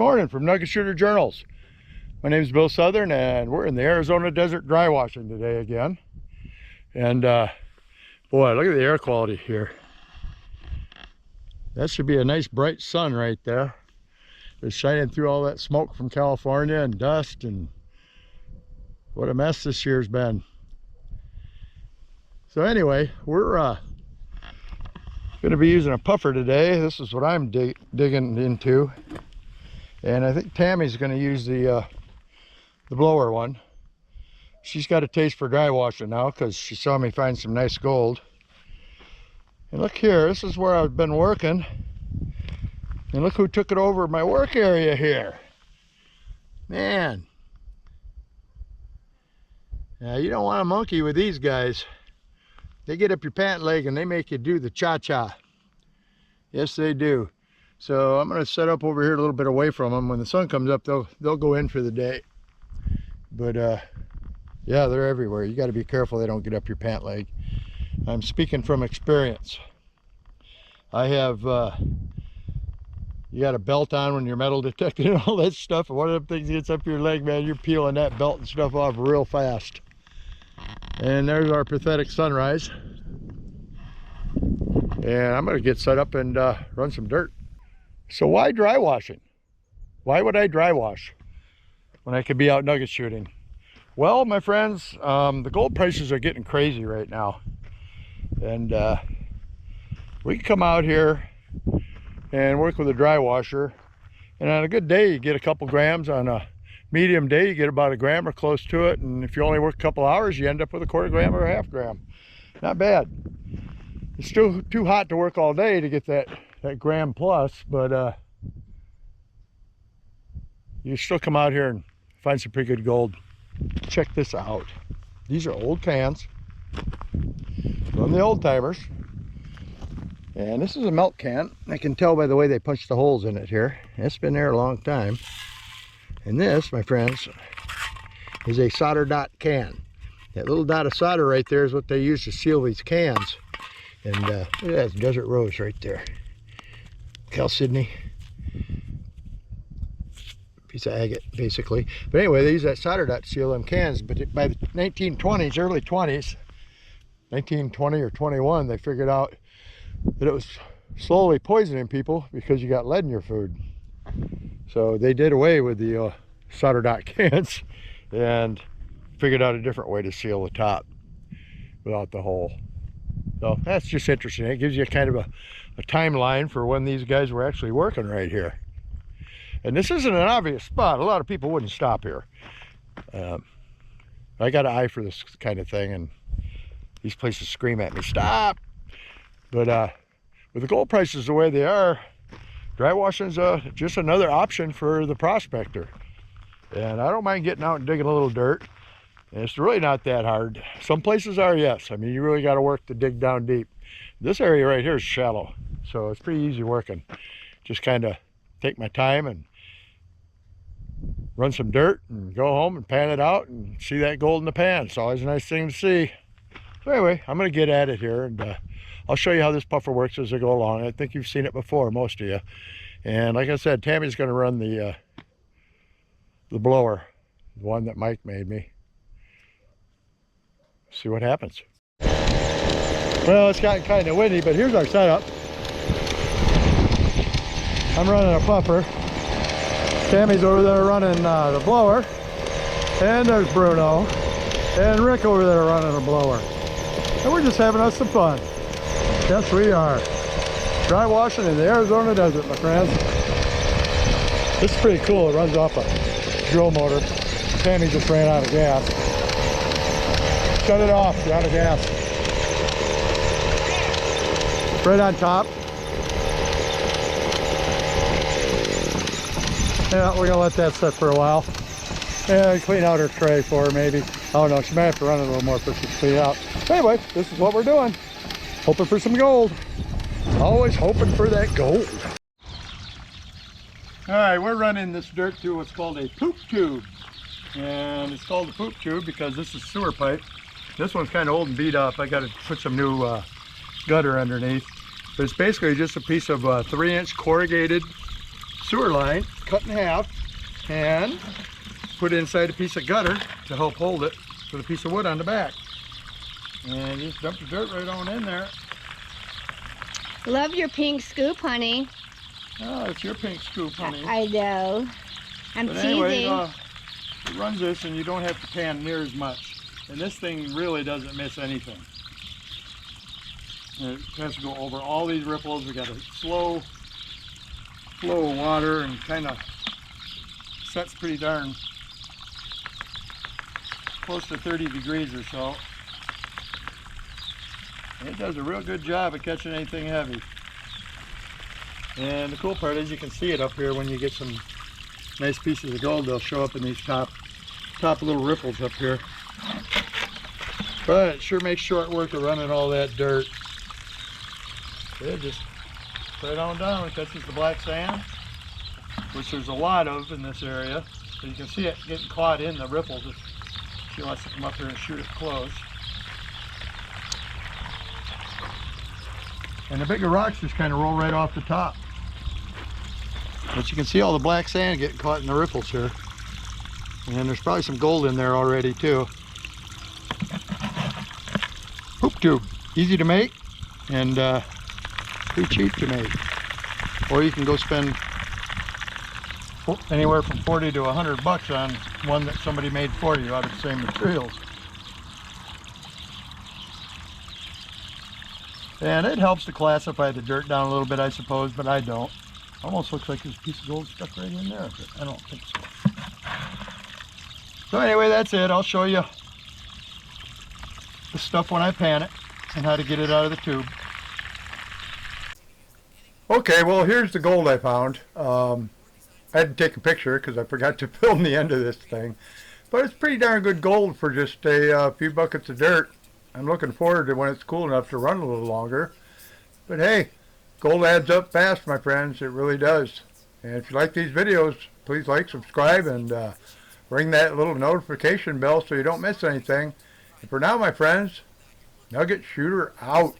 morning from Nugget Shooter Journals. My name is Bill Southern, and we're in the Arizona desert dry washing today again. And boy, look at the air quality here. That should be a nice bright sun right there. It's shining through all that smoke from California and dust, and what a mess this year's been. So anyway, we're going to be using a puffer today. This is what I'm digging into, and I think Tammy's going to use the blower one. She's got a taste for dry washing now because she saw me find some nice gold. And look here, this is where I've been working, and look who took it over my work area here. Man, now you don't want to monkey with these guys. They get up your pant leg and they make you do the cha-cha. Yes, they do. So I'm going to set up over here a little bit away from them. When the sun comes up, they'll go in for the day. But yeah, they're everywhere. You got to be careful they don't get up your pant leg. I'm speaking from experience. I have, you got a belt on when you're metal detecting and all that stuff. And one of them things gets up your leg, man, you're peeling that belt and stuff off real fast. And there's our pathetic sunrise. And I'm going to get set up and run some dirt. So why dry washing? Why would I dry wash when I could be out nugget shooting? Well, my friends, the gold prices are getting crazy right now. And we can come out here and work with a dry washer. And on a good day, you get a couple grams. On a medium day, you get about a gram or close to it. And if you only work a couple hours, you end up with a quarter gram or a half gram. Not bad. It's still too hot to work all day to get that gram plus, but you still come out here and find some pretty good gold. Check this out. These are old cans from the old timers. And this is a milk can. I can tell by the way they punched the holes in it here. It's been there a long time. And this, my friends, is a solder dot can. That little dot of solder right there is what they use to seal these cans. And look at that desert rose right there. Chalcedony. Piece of agate, basically. But anyway, they use that solder dot to seal them cans. But by the 1920s, early 20s, 1920 or 21, they figured out that it was slowly poisoning people because you got lead in your food. So they did away with the solder dot cans and figured out a different way to seal the top without the hole. So that's just interesting. It gives you kind of a timeline for when these guys were actually working right here. And this isn't an obvious spot. A lot of people wouldn't stop here. I got an eye for this kind of thing, and these places scream at me, stop! But with the gold prices the way they are, dry washing's just another option for the prospector. And I don't mind getting out and digging a little dirt. And it's really not that hard. Some places are, yes. I mean, you really got to work to dig down deep. This area right here is shallow, so it's pretty easy working. Just kind of take my time and run some dirt and go home and pan it out and see that gold in the pan. It's always a nice thing to see. So anyway, I'm going to get at it here, and I'll show you how this puffer works as I go along. I think you've seen it before, most of you. And like I said, Tammy's going to run the blower, the one that Mike made me. See what happens. Well, it's gotten kind of windy, but here's our setup. I'm running a puffer. Tammy's over there running the blower. And there's Bruno. And Rick over there running the blower. And we're just having us some fun. Yes, we are. Dry washing in the Arizona desert, my friends. This is pretty cool. It runs off a drill motor. Tammy just ran out of gas. Shut it off, you're out of gas. Right on top. Yeah, we're gonna let that sit for a while. Yeah, clean out her tray for her maybe. Oh no, she might have to run it a little more for she to clean out. Anyway, this is what we're doing. Hoping for some gold. Always hoping for that gold. All right, we're running this dirt through what's called a poop tube. And it's called a poop tube because this is sewer pipe. This one's kind of old and beat up. I got to put some new gutter underneath. But it's basically just a piece of 3-inch corrugated sewer line, cut in half, and put it inside a piece of gutter to help hold it with a piece of wood on the back. And just dump the dirt right on in there. Love your pink scoop, honey. Oh, it's your pink scoop, honey. I know. I'm but teasing. Anyway, it runs this and you don't have to pan near as much. And this thing really doesn't miss anything. And it has to go over all these ripples. We got a slow flow of water and kind of sets pretty darn close to 30 degrees or so. And it does a real good job of catching anything heavy. And the cool part is you can see it up here when you get some nice pieces of gold. They'll show up in these top little ripples up here. But it sure makes short work of running all that dirt. It just right on down and catches the black sand, which there's a lot of in this area. So you can see it getting caught in the ripples if she wants to come up here and shoot it close. And the bigger rocks just kind of roll right off the top. But you can see all the black sand getting caught in the ripples here. And there's probably some gold in there already too. Hoop tube, easy to make and pretty cheap to make. Or you can go spend anywhere from 40 to 100 bucks on one that somebody made for you out of the same materials. And it helps to classify the dirt down a little bit, I suppose, but I don't. Almost looks like there's a piece of gold stuck right in there, but I don't think so. So anyway, that's it. I'll show you the stuff when I pan it and how to get it out of the tube. Okay, well here's the gold I found. I had to take a picture because I forgot to film the end of this thing. But it's pretty darn good gold for just a few buckets of dirt. I'm looking forward to when it's cool enough to run a little longer. But hey, gold adds up fast, my friends. It really does. And if you like these videos, please like, subscribe, and ring that little notification bell so you don't miss anything. And for now, my friends, Nugget Shooter out.